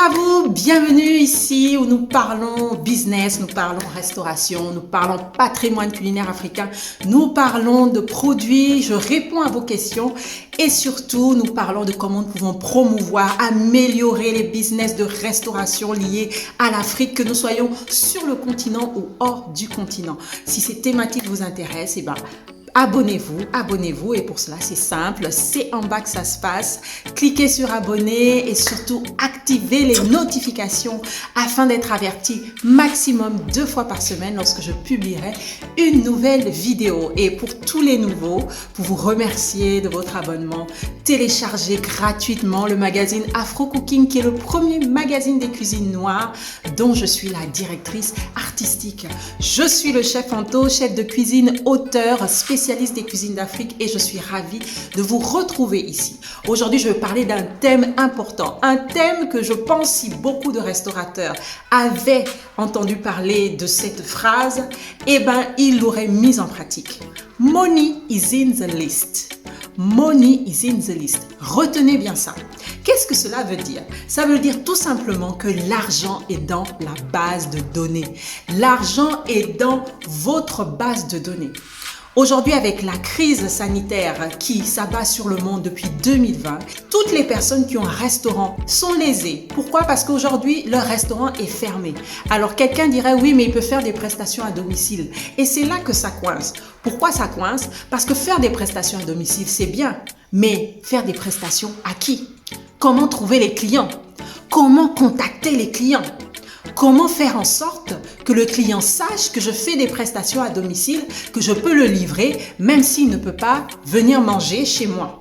à vous, bienvenue ici où nous parlons business, nous parlons restauration, nous parlons patrimoine culinaire africain, nous parlons de produits, je réponds à vos questions et surtout nous parlons de comment nous pouvons promouvoir, améliorer les business de restauration liés à l'Afrique, que nous soyons sur le continent ou hors du continent. Si ces thématiques vous intéressent, abonnez-vous et pour cela c'est simple, c'est en bas que ça se passe. Cliquez sur abonner et surtout activez les notifications afin d'être averti maximum 2 fois par semaine lorsque je publierai une nouvelle vidéo. Et pour tous les nouveaux, pour vous remercier de votre abonnement, téléchargez gratuitement le magazine Afro Cooking qui est le premier magazine des cuisines noires dont je suis la directrice artistique. Je suis le chef Anto, chef de cuisine, auteur, spécialiste des cuisines d'Afrique et je suis ravie de vous retrouver ici. Aujourd'hui, je vais parler d'un thème important, un thème que je pense si beaucoup de restaurateurs avaient entendu parler de cette phrase, ils l'auraient mise en pratique. Money is in the list. Money is in the list. Retenez bien ça. Qu'est-ce que cela veut dire? Ça veut dire tout simplement que l'argent est dans la base de données. L'argent est dans votre base de données. Aujourd'hui, avec la crise sanitaire qui s'abat sur le monde depuis 2020, toutes les personnes qui ont un restaurant sont lésées. Pourquoi? Parce qu'aujourd'hui, leur restaurant est fermé. Alors, quelqu'un dirait, oui, mais il peut faire des prestations à domicile. Et c'est là que ça coince. Pourquoi ça coince? Parce que faire des prestations à domicile, c'est bien. Mais faire des prestations à qui? Comment trouver les clients? Comment contacter les clients? Comment faire en sorte que le client sache que je fais des prestations à domicile, que je peux le livrer, même s'il ne peut pas venir manger chez moi?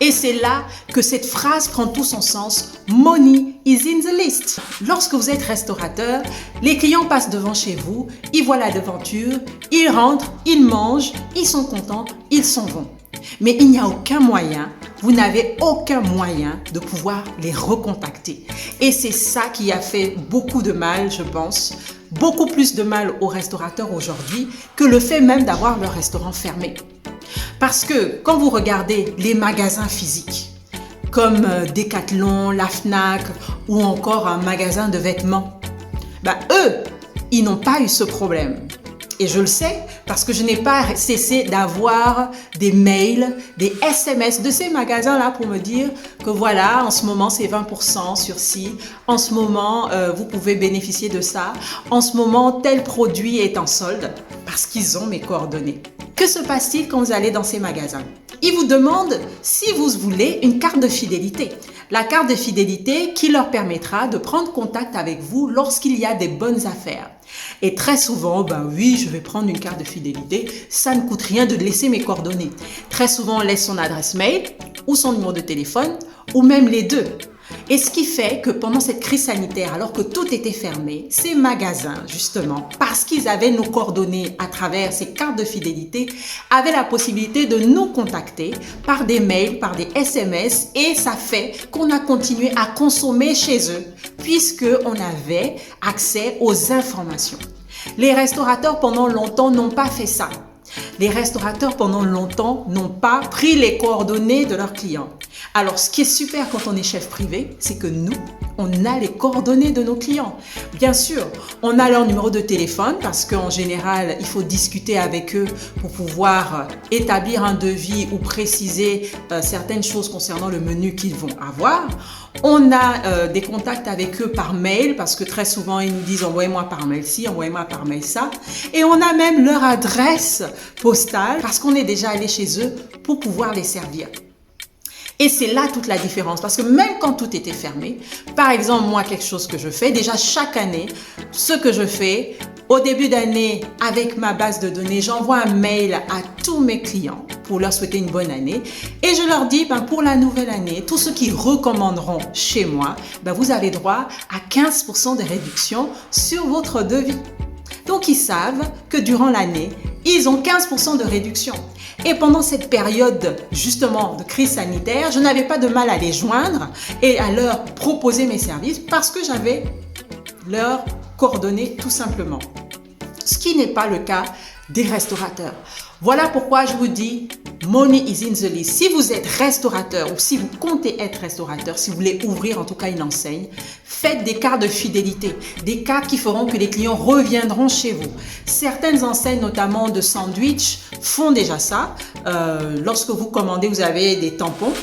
Et c'est là que cette phrase prend tout son sens. Money is in the list. Lorsque vous êtes restaurateur, les clients passent devant chez vous, ils voient la devanture, ils rentrent, ils mangent, ils sont contents, ils s'en vont. Mais il n'y a aucun moyen, vous n'avez aucun moyen de pouvoir les recontacter. Et c'est ça qui a fait beaucoup de mal, je pense, beaucoup plus de mal aux restaurateurs aujourd'hui que le fait même d'avoir leur restaurant fermé. Parce que quand vous regardez les magasins physiques, comme Decathlon, la Fnac ou encore un magasin de vêtements, eux, ils n'ont pas eu ce problème. Et je le sais parce que je n'ai pas cessé d'avoir des mails, des SMS de ces magasins-là pour me dire que voilà, en ce moment c'est 20% sur ci, en ce moment vous pouvez bénéficier de ça, en ce moment tel produit est en solde parce qu'ils ont mes coordonnées. Que se passe-t-il quand vous allez dans ces magasins? Ils vous demandent si vous voulez une carte de fidélité. La carte de fidélité qui leur permettra de prendre contact avec vous lorsqu'il y a des bonnes affaires. Et très souvent, oui, je vais prendre une carte de fidélité, ça ne coûte rien de laisser mes coordonnées. Très souvent, on laisse son adresse mail ou son numéro de téléphone ou même les deux. Et ce qui fait que pendant cette crise sanitaire, alors que tout était fermé, ces magasins, justement, parce qu'ils avaient nos coordonnées à travers ces cartes de fidélité, avaient la possibilité de nous contacter par des mails, par des SMS et ça fait qu'on a continué à consommer chez eux puisqu'on avait accès aux informations. Les restaurateurs, pendant longtemps, n'ont pas fait ça. Les restaurateurs, pendant longtemps, n'ont pas pris les coordonnées de leurs clients. Alors, ce qui est super quand on est chef privé, c'est que nous, on a les coordonnées de nos clients. Bien sûr, on a leur numéro de téléphone parce qu'en général, il faut discuter avec eux pour pouvoir établir un devis ou préciser certaines choses concernant le menu qu'ils vont avoir. On a des contacts avec eux par mail parce que très souvent, ils nous disent « envoyez-moi par mail ci, envoyez-moi par mail ça ». Et on a même leur adresse postale parce qu'on est déjà allé chez eux pour pouvoir les servir. Et c'est là toute la différence parce que même quand tout était fermé, par exemple, moi, quelque chose que je fais, déjà chaque année, ce que je fais, au début d'année, avec ma base de données, j'envoie un mail à tous mes clients pour leur souhaiter une bonne année et je leur dis, pour la nouvelle année, tous ceux qui recommanderont chez moi, vous avez droit à 15% de réduction sur votre devis. Donc, ils savent que durant l'année, ils ont 15% de réduction. Et pendant cette période, justement, de crise sanitaire, je n'avais pas de mal à les joindre et à leur proposer mes services parce que j'avais leurs coordonnées tout simplement. Ce qui n'est pas le cas des restaurateurs. Voilà pourquoi je vous dis, money is in the list. Si vous êtes restaurateur ou si vous comptez être restaurateur, si vous voulez ouvrir en tout cas une enseigne, faites des cartes de fidélité, des cartes qui feront que les clients reviendront chez vous. Certaines enseignes, notamment de sandwich, font déjà ça. Lorsque vous commandez, vous avez des tampons.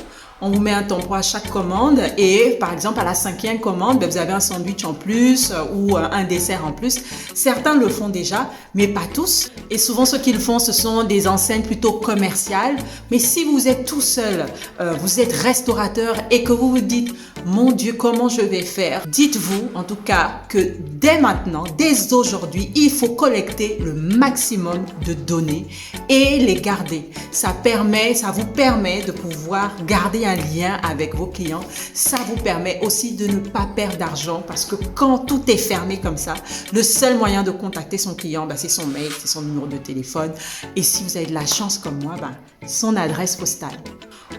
On vous met un tampon à chaque commande et par exemple à la 5e commande, vous avez un sandwich en plus ou un dessert en plus. Certains le font déjà, mais pas tous. Et souvent ceux qui le font, ce sont des enseignes plutôt commerciales. Mais si vous êtes tout seul, vous êtes restaurateur et que vous vous dites « Mon Dieu, comment je vais faire ?» Dites-vous en tout cas que dès maintenant, dès aujourd'hui, il faut collecter le maximum de données et les garder. Ça vous permet de pouvoir garder un lien avec vos clients. Ça vous permet aussi de ne pas perdre d'argent parce que quand tout est fermé comme ça, le seul moyen de contacter son client, c'est son mail, c'est son numéro de téléphone et si vous avez de la chance comme moi, son adresse postale.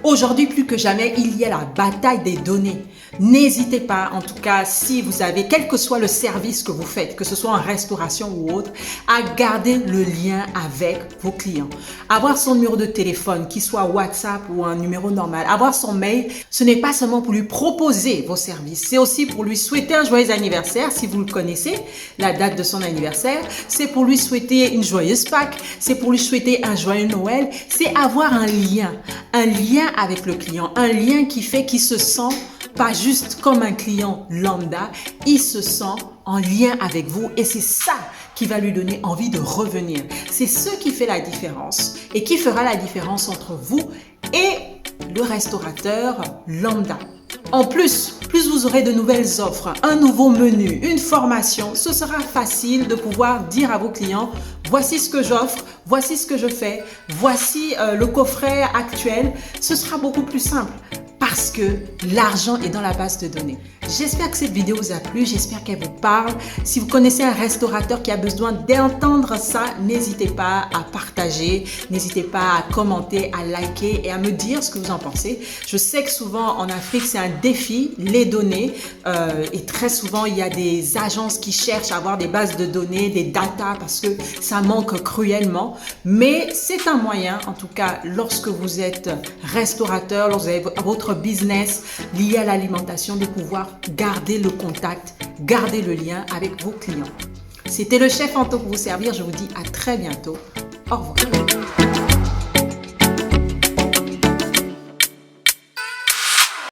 Aujourd'hui, plus que jamais, il y a la bataille des données. N'hésitez pas, en tout cas, si vous avez, quel que soit le service que vous faites, que ce soit en restauration ou autre, à garder le lien avec vos clients. Avoir son numéro de téléphone, qu'il soit WhatsApp ou un numéro normal, avoir son mail, ce n'est pas seulement pour lui proposer vos services, c'est aussi pour lui souhaiter un joyeux anniversaire, si vous le connaissez, la date de son anniversaire, c'est pour lui souhaiter une joyeuse Pâques, c'est pour lui souhaiter un joyeux Noël, c'est avoir un lien avec le client, un lien qui fait qu'il se sent pas juste comme un client lambda, il se sent en lien avec vous et c'est ça qui va lui donner envie de revenir. C'est ce qui fait la différence et qui fera la différence entre vous et le restaurateur lambda. En plus vous aurez de nouvelles offres, un nouveau menu, une formation, ce sera facile de pouvoir dire à vos clients « Voici ce que j'offre, voici ce que je fais, voici le coffret actuel ». Ce sera beaucoup plus simple parce que l'argent est dans la base de données. J'espère que cette vidéo vous a plu, j'espère qu'elle vous parle. Si vous connaissez un restaurateur qui a besoin d'entendre ça, n'hésitez pas à partager, n'hésitez pas à commenter, à liker et à me dire ce que vous en pensez. Je sais que souvent en Afrique, c'est un défi, les données. Et très souvent, il y a des agences qui cherchent à avoir des bases de données, des data parce que ça manque cruellement. Mais c'est un moyen, en tout cas, lorsque vous êtes restaurateur, lorsque vous avez votre business lié à l'alimentation, de pouvoir garder le contact, garder le lien avec vos clients. C'était le chef Anto pour vous servir. Je vous dis à très bientôt. Au revoir.